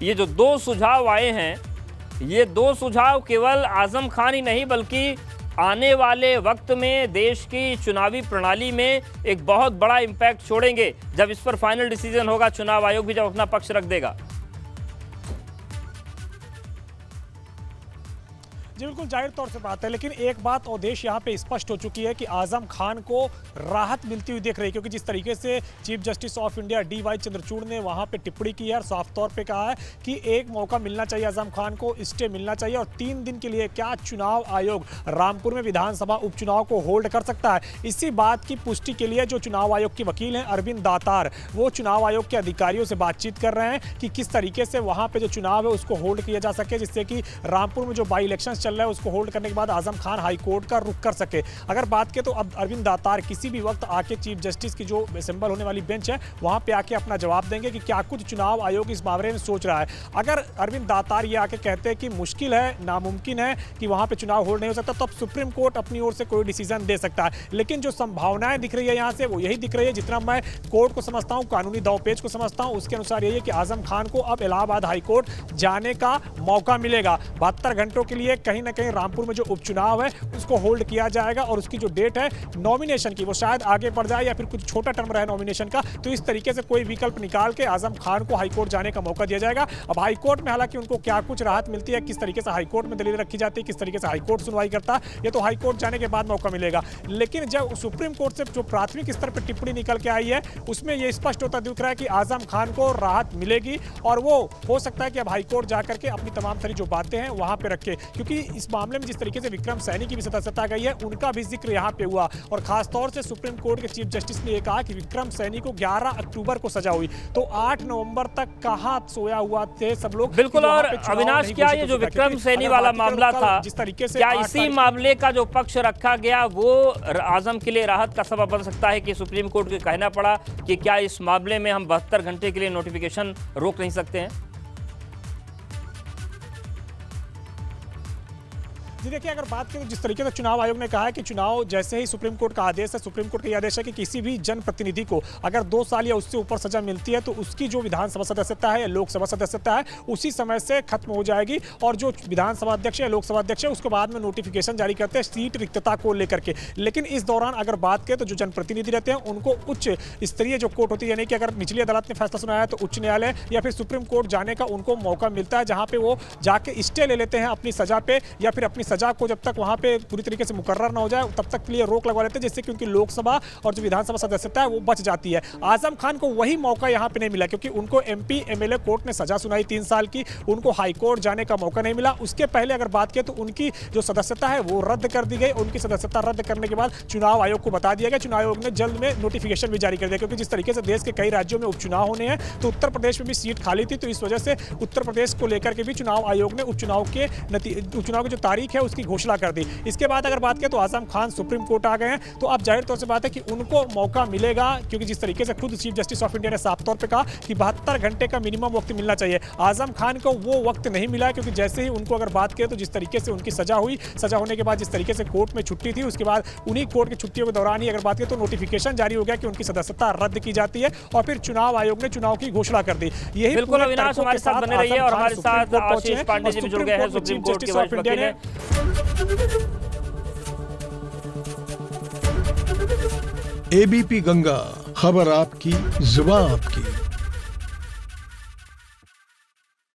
ये जो दो सुझाव आए हैं, ये दो सुझाव केवल आजम खान ही नहीं बल्कि आने वाले वक्त में देश की चुनावी प्रणाली में एक बहुत बड़ा इंपैक्ट छोड़ेंगे जब इस पर फाइनल डिसीजन होगा, चुनाव आयोग भी जब अपना पक्ष रख देगा। जी बिल्कुल जाहिर तौर से बात है, लेकिन एक बात अवधेश यहाँ पे स्पष्ट हो चुकी है कि आजम खान को राहत मिलती हुई दिख रही है, क्योंकि जिस तरीके से chief justice of India DY Chandrachud ने वहाँ पे टिप्पणी की है और साफ तौर पे कहा है कि एक मौका मिलना चाहिए आजम खान को, स्टे मिलना चाहिए और 3 दिन के लिए क्या चुनाव आयोग रामपुर में विधानसभा उपचुनाव को होल्ड कर सकता है। इसी बात की पुष्टि के लिए जो चुनाव आयोग के वकील हैं अरविंद दातार, वो चुनाव आयोग के अधिकारियों से बातचीत कर रहे हैं कि किस तरीके से वहाँ पे जो चुनाव है उसको होल्ड किया जा सके, जिससे कि रामपुर में जो बाई इलेक्शन चल रहा है उसको होल्ड करने के बाद आजम खान हाई कोर्ट का रुख कर सके। अगर बात करें तो अब अरविंद दातार किसी भी वक्त आके चीफ जस्टिस की जो असेंबल होने वाली बेंच है वहां पे आके अपना जवाब देंगे कि क्या कुछ चुनाव आयोग इस बारे में सोच रहा है। अगर अरविंद दातार ये आके कहते हैं कि मुश्किल है, नामुमकिन है कि वहां पे चुनाव होल्ड नहीं हो सकता, तो अब सुप्रीम कोर्ट अपनी ओर से कोई डिसीजन दे सकता है। लेकिन जो संभावनाएं दिख रही है यहाँ से वो यही दिख रही है, जितना मैं कोर्ट को समझता हूँ, कानूनी दावपेच को समझता हूँ, उसके अनुसार यही है कि आजम खान को अब इलाहाबाद हाईकोर्ट जाने का मौका मिलेगा। 72 घंटों के लिए कहीं ना कहीं रामपुर में जो उपचुनाव है उसको होल्ड किया जाएगा और उसकी जो डेट है नॉमिनेशन की वो शायद आगे बढ़ जाए या फिर कुछ छोटा टर्म रहे नॉमिनेशन का, तो इस तरीके से कोई विकल्प निकाल के आजम खान को हाईकोर्ट जाने का मौका दिया जाएगा। अब हाईकोर्ट में हालांकि उनको क्या कुछ राहत मिलती है, किस तरीके से हाईकोर्ट में दलील रखी जाती है, किस तरीके से हाईकोर्ट सुनवाई करता है, ये तो हाईकोर्ट जाने के बाद मौका मिलेगा। लेकिन जब सुप्रीम कोर्ट से जो प्राथमिक स्तर पर टिप्पणी निकल के आई है उसमें यह स्पष्ट होता दिख रहा है कि आजम खान को राहत मिलेगी और वो हो सकता है कि अब हाईकोर्ट जाकर के अपनी तमाम सारी जो बातें हैं वहां पे रखे, क्योंकि इस मामले में जिस तरीके से विक्रम सैनी की भी सदस्यता गई है उनका भी जिक्र यहाँ पे हुआ और खासतौर से सुप्रीम कोर्ट के चीफ जस्टिस ने यह कहा कि विक्रम सैनी को 11 अक्टूबर को सजा हुई, तो 8 नवंबर तक कहां सोया हुआ थे सब लोग। बिल्कुल। और अविनाश, क्या ये जो विक्रम सैनी वाला मामला था, जिस तरीके से क्या इसी मामले का जो पक्ष रखा गया वो आजम के लिए राहत का सबब बन सकता है कि सुप्रीम कोर्ट को कहना पड़ा कि क्या इस मामले में हम 72 घंटे के लिए नोटिफिकेशन रोक नहीं सकते हैं? जी देखिए, अगर बात करें जिस तरीके से चुनाव आयोग ने कहा है कि चुनाव जैसे ही सुप्रीम कोर्ट का आदेश है, सुप्रीम कोर्ट का यह आदेश है कि किसी भी जनप्रतिनिधि को अगर 2 साल या उससे ऊपर सजा मिलती है तो उसकी जो विधानसभा सदस्यता है या लोकसभा सदस्यता है उसी समय से खत्म हो जाएगी और जो विधानसभा अध्यक्ष या लोकसभा अध्यक्ष है उसके बाद में नोटिफिकेशन जारी करते हैं सीट रिक्तता को लेकर के। लेकिन इस दौरान अगर बात करें तो जो जनप्रतिनिधि रहते हैं उनको उच्च स्तरीय जो कोर्ट होती है, यानी कि अगर निचली अदालत ने फैसला सुनाया तो उच्च न्यायालय या फिर सुप्रीम कोर्ट जाने का उनको मौका मिलता है, जहां पे वो जाके स्टे ले लेते हैं अपनी सजा पे या फिर अपनी सजा को जब तक वहां पे पूरी तरीके से मुकर्रर ना हो जाए तब तक के लिए रोक लगवा लेते हैं, जिससे कि उनकी लोकसभा और जो विधानसभा सदस्यता है वो बच जाती है। आजम खान को वही मौका यहां पे नहीं मिला क्योंकि उनको MP MLA कोर्ट ने सजा सुनाई 3 साल की, उनको हाई कोर्ट जाने का मौका नहीं मिला। उसके पहले अगर बात करें तो उनकी जो सदस्यता है वो रद्द कर दी गई। उनकी सदस्यता रद्द करने के बाद चुनाव आयोग को बता दिया गया, चुनाव आयोग ने जल्द में नोटिफिकेशन भी जारी कर दिया, क्योंकि जिस तरीके से देश के कई राज्यों में उपचुनाव होने हैं तो उत्तर प्रदेश में भी सीट खाली थी, तो इस वजह से उत्तर प्रदेश को लेकर के भी चुनाव आयोग ने उपचुनाव की जो तारीख है उसकी घोषणा कर दी। इसके बाद अगर बात करें तो आजम खान सुप्रीम कोर्ट आ गए हैं, तो अब जाहिर तौर से बात है कि उनको मौका मिलेगा, क्योंकि जिस तरीके से खुद चीफ जस्टिस ऑफ इंडिया ने साफ तौर पे कहा कि 72 घंटे का मिनिमम वक्त मिलना चाहिए। आजम खान को वो वक्त नहीं मिला, क्योंकि जैसे ही उनको अगर बात करें तो जिस तरीके से उनकी सजा हुई, सजा होने के बाद जिस तरीके से कोर्ट में छुट्टी थी, उसके बाद उन्हीं कोर्ट की छुट्टियों के दौरान ही अगर बात करें तो नोटिफिकेशन जारी हो गया कि उनकी सदस्यता रद्द की जाती है और फिर चुनाव आयोग ने चुनाव की घोषणा कर दी। यही बिल्कुल अविनाश, हमारे साथ बने रहिए और हमारे साथ आशीष पांडे जी भी जुड़ गए हैं, सुप्रीम कोर्ट के वरिष्ठ वकील हैं। ABP गंगा, खबर आपकी, जुबान आपकी।